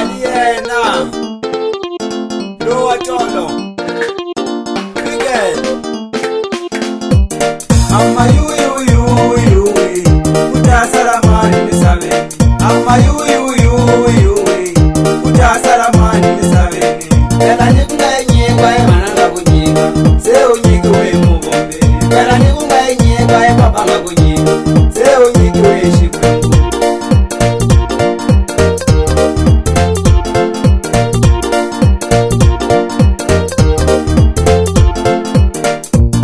Aliena Loa Tolo Miguel Amma yu Utasalamani nisaveni Amma yu Utasalamani nisaveni Kala nikunga nyekwa mananga kunyika Seo nyiki we mubombe Kala nikunga nyekwa papanga kunyika Seo nyiki we shikwengu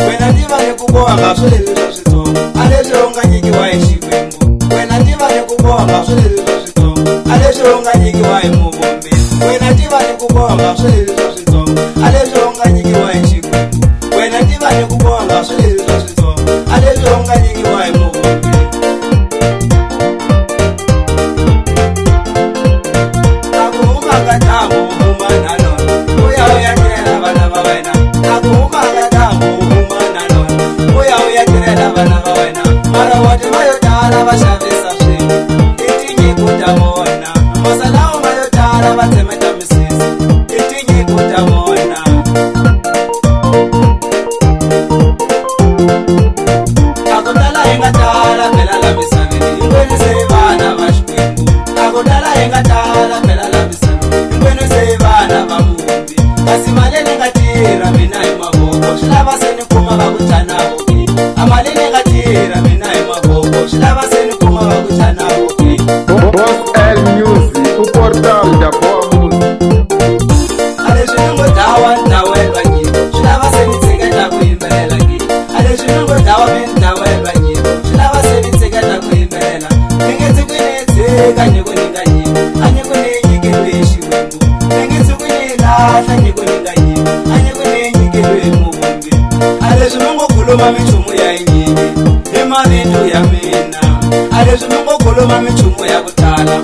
Wena ndiva nekuboa ngafule lizo sitongo Alezonga nyiki wa shikwengu Wena ndiva nekuboa ngafule lizo sitongo Alezonga nyiki wa mubombe Wena ndiva nekuboa ngafule lizo sitongo Alezonga nyiki wa shikwengu Wena ndiva nekuboa ngafule lizo sitongo Alezonga nyiki wa mubombe Akuhuma katamu huma nanon Uya tena bana bawena Akuhuma katamu huma nanon Uya tena bana bawena Mara wote mayotara bashavisa shini Itinyi kutamona Masalao mayotara batemeta misisi Itinyi kutamona Akutala ingatala pelala misavini Ingwenu sevana bashkwembu Akutala ingatala pelala misavini Ingwenu sevana bamumbi Kasimalene ngatira minayi maboko Shilaba seni kuma bakutana uki Amalene ngatira minayi maboko Shilaba seni kuma bakutana uki Boss L Music, o portal da boa música. Alezvinongo dawa ndawelwa nyiko Shilaba seni tseketa kuimbelela ki Alezvinongo dawa mendawelwa nyiko Shilaba seni tseketa kuimbelela Ningezi kwinetseka nyiko ninga nyiko Anyiko nenyikelo yeshikwengu Ningezi kwinelahla nyiko ninga nyiko Anyiko nenyikelo yemubumbi Alezvinongo kuluma michumu ya inyiki Emavinto ya mina Alezvinongo kuluma michumu ya kutala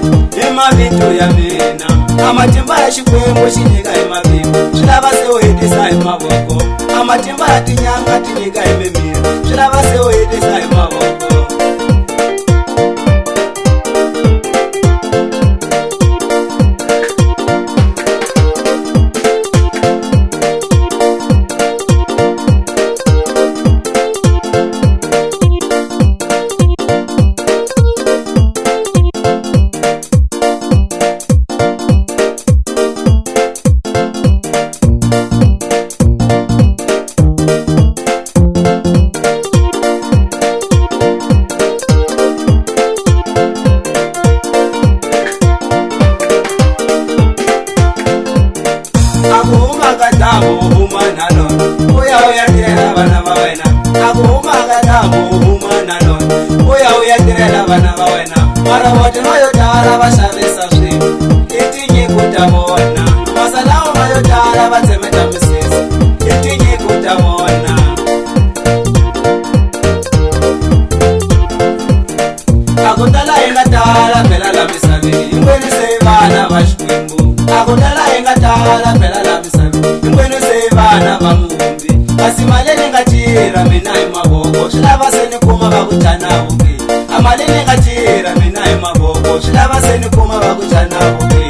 Emavinto ya mina Amatimba ya shikwembo shinyika emavimbo Shilava seo hedisa emavoko Amatimba ya tinyanga tinyika ememira Shilava seo hedisa emavoko Akuhuma katamu huma nanon Uya tena bana bawena Akuhuma katamu huma nanon Uya tena bana bawena Mara wote mayotara bashavisa shini Itinyi kutamona Masalao mayotara batemeta misisi Itinyi kutamona Akutala ingatala pelala misavini Ingwenu sevana bashkwembu Akutala ingatala pelala misavini Ingwenu sevana bamumbi Kasimalene ngatira minayi maboko Shilava seni kuma bakutana uki Amalene ngatira minayi maboko Shilava seni kuma bakutana uki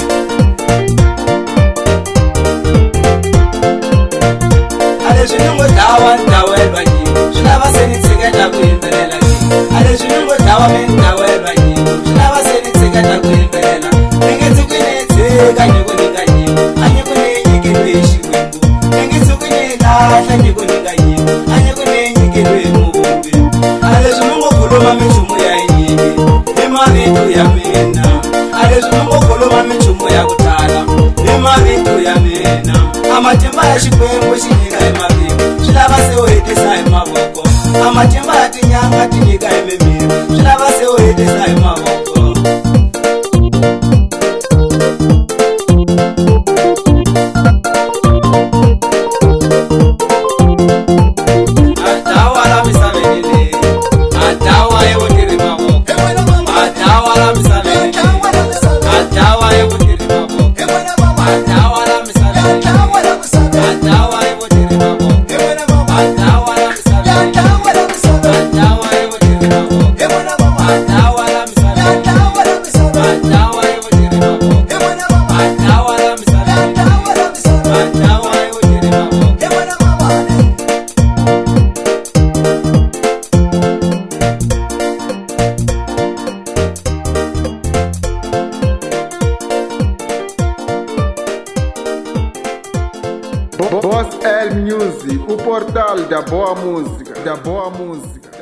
Alezvinongo dawa ndawelwa nyiko Shilava seni tseketa kuimbelela ki Alezvinongo dawa mendawelwa nyiko Shilava seni tseketa kuimbelela Ningezi kwinetseka nyiko ninga nyiko Anyiko nenyikelo yeshikwengu Ningezi kwinelahla nyiko ninga nyiko Anyiko nenyikelo yemubumbi Alezvinongo kuluma michumu ya inyiki Emavinto ya mina Alezvinongo kuluma michumu ya kutala Emavinto ya mina Amatimba ya shikwembu shinyika emavimbo Shilava seo hedisa emavoko Amatimba ya tinyanga tinyika ememira Shilava seo hedisa emavoko Atawa la misavenile Atawa evotiri mavoko Atawa la misavenile Atawa evotiri mavoko Atawa la misavenile Atawa evotiri mavoko Atawa la misavenile Atawa evotiri Boss L Music, o portal da boa música.